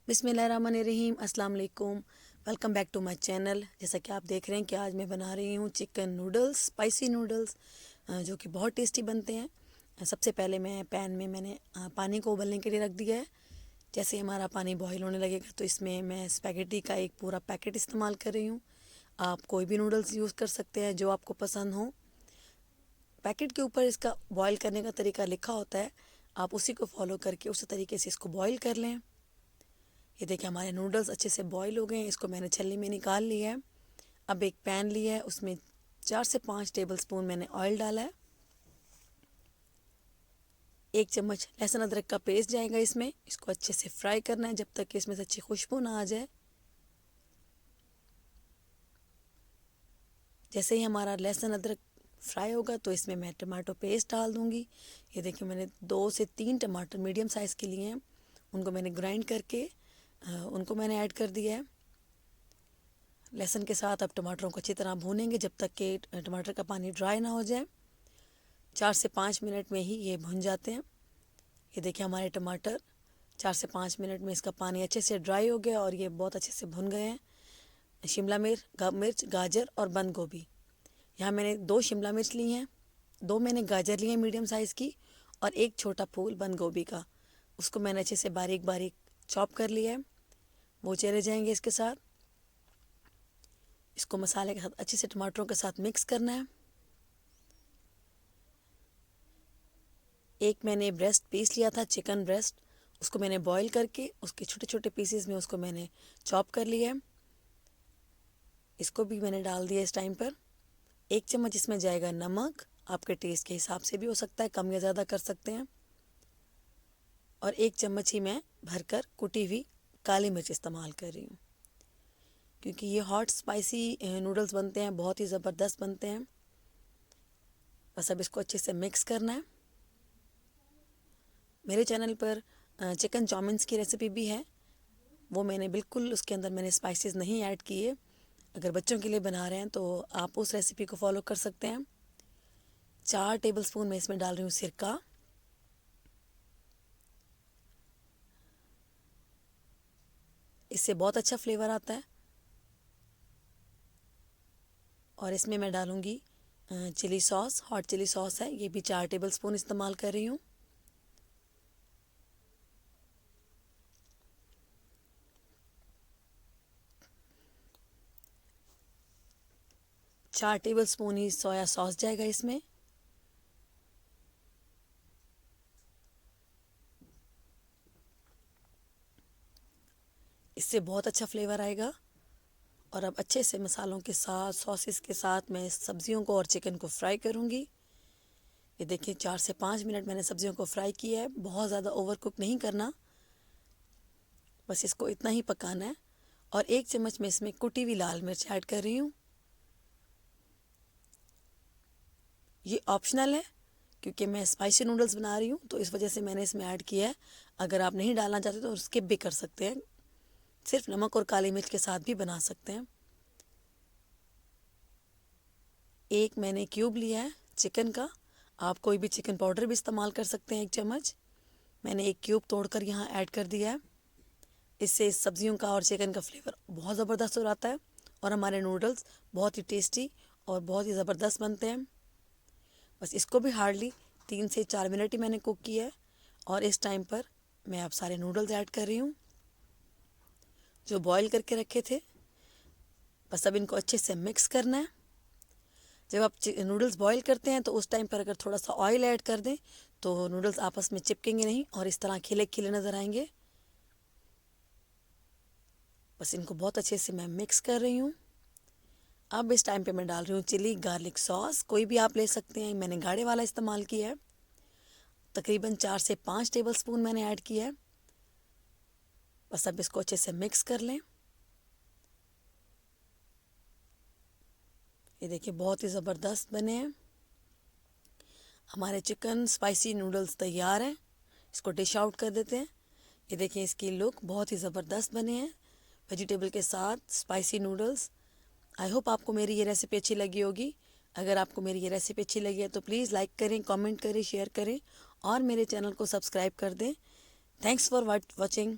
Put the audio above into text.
बिस्मिल्लाहिर्रहमानिर्रहीम, अस्सलाम वालेकुम। Welcome back to my channel. जैसा कि आप देख रहे हैं कि आज मैं बना रही हूँ चिकन नूडल्स, स्पाइसी नूडल्स, जो कि बहुत टेस्टी बनते हैं। सबसे पहले पैन में मैंने पानी को उबलने के लिए रख दिया है। जैसे हमारा पानी बॉईल होने लगेगा तो इसमें मैं स्पैगेटी का एक पूरा पैकेट इस्तेमाल कर रही हूँ। आप कोई भी नूडल्स यूज़ कर सकते हैं जो आपको पसंद हो। पैकेट के ऊपर इसका बॉईल करने का तरीका लिखा होता है, आप उसी को फॉलो करके उसी तरीके से इसको बॉईल कर लें। ये देखिए हमारे नूडल्स अच्छे से बॉईल हो गए हैं। इसको मैंने छलनी में निकाल लिया है। अब एक पैन लिया है, उसमें 4 से 5 टेबलस्पून मैंने ऑयल डाला है। 1 चम्मच लहसुन अदरक का पेस्ट जाएगा इसमें। इसको अच्छे से फ्राई करना है जब तक कि इसमें से अच्छी खुशबू ना आ जाए। जैसे ही हमारा लहसुन अदरक फ्राई होगा तो इसमें मैं टमाटो पेस्ट डाल दूंगी। ये देखिए मैंने 2 से 3 टमाटर मीडियम साइज़ के लिए हैं, उनको मैंने ग्राइंड करके उनको मैंने ऐड कर दिया है। लहसुन के साथ अब टमाटरों को अच्छी तरह भूनेंगे जब तक कि टमाटर का पानी ड्राई ना हो जाए। 4 से 5 मिनट में ही ये भुन जाते हैं। ये देखिए हमारे टमाटर 4 से 5 मिनट में इसका पानी अच्छे से ड्राई हो गया और ये बहुत अच्छे से भुन गए हैं। शिमला मिर्च, गाजर और बंद गोभी, यहाँ मैंने 2 शिमला मिर्च ली हैं, 2 मैंने गाजर ली हैं मीडियम साइज़ की, और 1 छोटा फूल बंद गोभी का, उसको मैंने अच्छे से बारीक बारीक चॉप कर लिया है। वो चले जाएंगे इसके साथ। इसको मसाले के साथ अच्छे से टमाटरों के साथ मिक्स करना है। एक मैंने ब्रेस्ट पीस लिया था, चिकन ब्रेस्ट, उसको मैंने बॉईल करके उसके छोटे छोटे पीसेस में उसको मैंने चॉप कर लिया है। इसको भी मैंने डाल दिया इस टाइम पर। 1 चम्मच इसमें जाएगा नमक, आपके टेस्ट के हिसाब से भी हो सकता है, कम या ज़्यादा कर सकते हैं। और 1 चम्मच ही मैं भरकर कुटी हुई काली मिर्च इस्तेमाल कर रही हूँ, क्योंकि ये हॉट स्पाइसी नूडल्स बनते हैं, बहुत ही ज़बरदस्त बनते हैं। बस अब इसको अच्छे से मिक्स करना है। मेरे चैनल पर चिकन चाउमीन्स की रेसिपी भी है, वो मैंने बिल्कुल उसके अंदर मैंने स्पाइसेस नहीं ऐड किए। अगर बच्चों के लिए बना रहे हैं तो आप उस रेसिपी को फॉलो कर सकते हैं। 4 टेबलस्पून मैं इसमें डाल रही हूँ सिरका। इससे बहुत अच्छा फ्लेवर आता है। और इसमें मैं डालूँगी chilli sauce, hot chilli sauce है, ये भी 4 टेबलस्पून इस्तेमाल कर रही हूँ। चार टेबलस्पून ही सोया सॉस जाएगा इसमें। इससे बहुत अच्छा फ्लेवर आएगा। और अब अच्छे से मसालों के साथ, सॉसेस के साथ मैं सब्जियों को और चिकन को फ्राई करूँगी। ये देखिए 4 से 5 मिनट मैंने सब्जियों को फ्राई किया है। बहुत ज़्यादा ओवर कुक नहीं करना, बस इसको इतना ही पकाना है। और 1 चम्मच में इसमें कुटी हुई लाल मिर्च ऐड कर रही हूँ। ये ऑप्शनल है, क्योंकि मैं स्पाइसी नूडल्स बना रही हूँ तो इस वजह से मैंने इसमें ऐड किया है। अगर आप नहीं डालना चाहते तो स्किप भी कर सकते हैं, सिर्फ नमक और काली मिर्च के साथ भी बना सकते हैं। एक मैंने क्यूब लिया है चिकन का, आप कोई भी चिकन पाउडर भी इस्तेमाल कर सकते हैं। 1 चम्मच मैंने एक क्यूब तोड़कर यहाँ ऐड कर दिया है। इससे सब्जियों का और चिकन का फ्लेवर बहुत ज़बरदस्त हो जाता है और हमारे नूडल्स बहुत ही टेस्टी और बहुत ही ज़बरदस्त बनते हैं। बस इसको भी हार्डली 3 से 4 मिनट ही मैंने कुक किया है। और इस टाइम पर मैं अब सारे नूडल्स ऐड कर रही हूँ जो बॉईल करके रखे थे। बस अब इनको अच्छे से मिक्स करना है। जब आप नूडल्स बॉईल करते हैं तो उस टाइम पर अगर थोड़ा सा ऑयल ऐड कर दें तो नूडल्स आपस में चिपकेंगे नहीं और इस तरह खिले खिले नज़र आएंगे। बस इनको बहुत अच्छे से मैं मिक्स कर रही हूँ। अब इस टाइम पे मैं डाल रही हूँ चिली गार्लिक सॉस, कोई भी आप ले सकते हैं, मैंने गाढ़े वाला इस्तेमाल किया है। तकरीबन 4 से 5 टेबलस्पून मैंने ऐड किया है। बस अब इसको अच्छे से मिक्स कर लें। ये देखिए बहुत ही ज़बरदस्त बने हैं। हमारे चिकन स्पाइसी नूडल्स तैयार हैं। इसको डिश आउट कर देते हैं। ये देखिए इसकी लुक बहुत ही ज़बरदस्त बने हैं वेजिटेबल के साथ स्पाइसी नूडल्स। आई होप आपको मेरी ये रेसिपी अच्छी लगी होगी। अगर आपको मेरी ये रेसिपी अच्छी लगी है तो प्लीज़ लाइक करें, कमेंट करें, शेयर करें और मेरे चैनल को सब्सक्राइब कर दें। Thanks for watching.